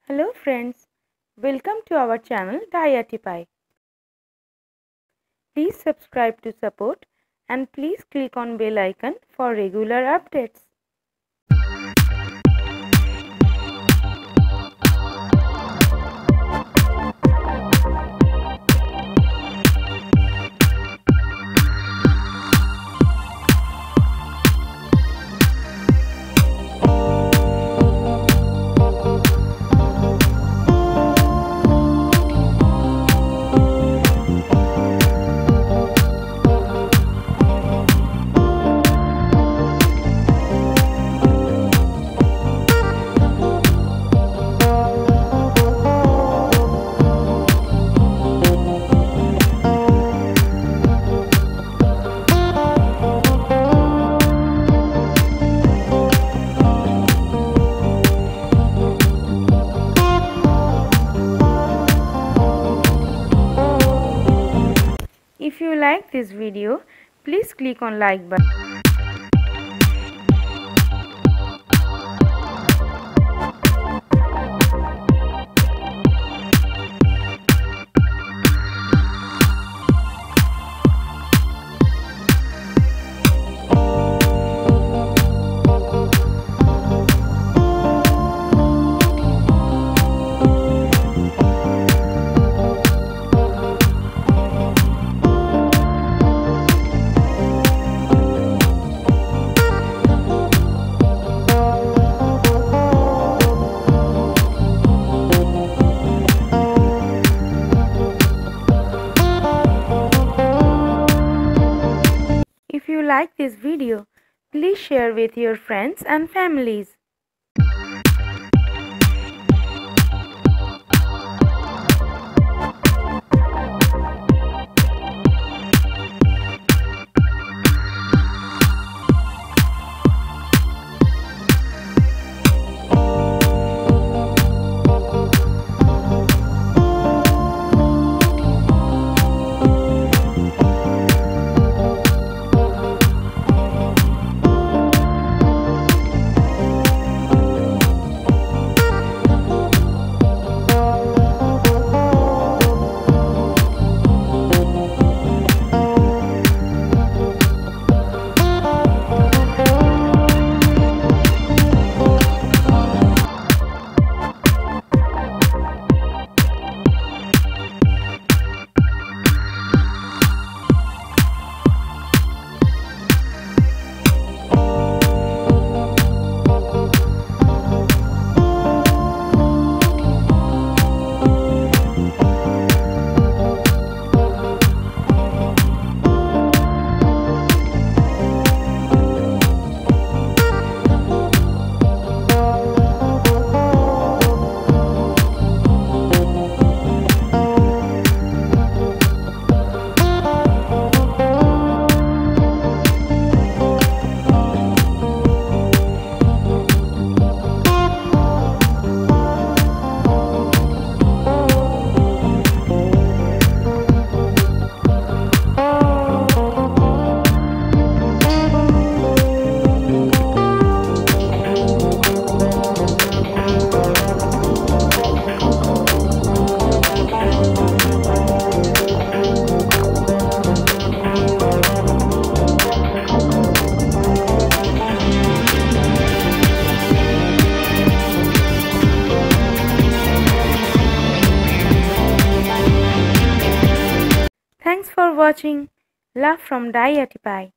Hello friends, welcome to our channel Diyartiepie. Please subscribe to support and please click on bell icon for regular updates. If you like this video, please click on like button. If you like this video, please share with your friends and families. Thanks for watching. Love from Diyartiepie.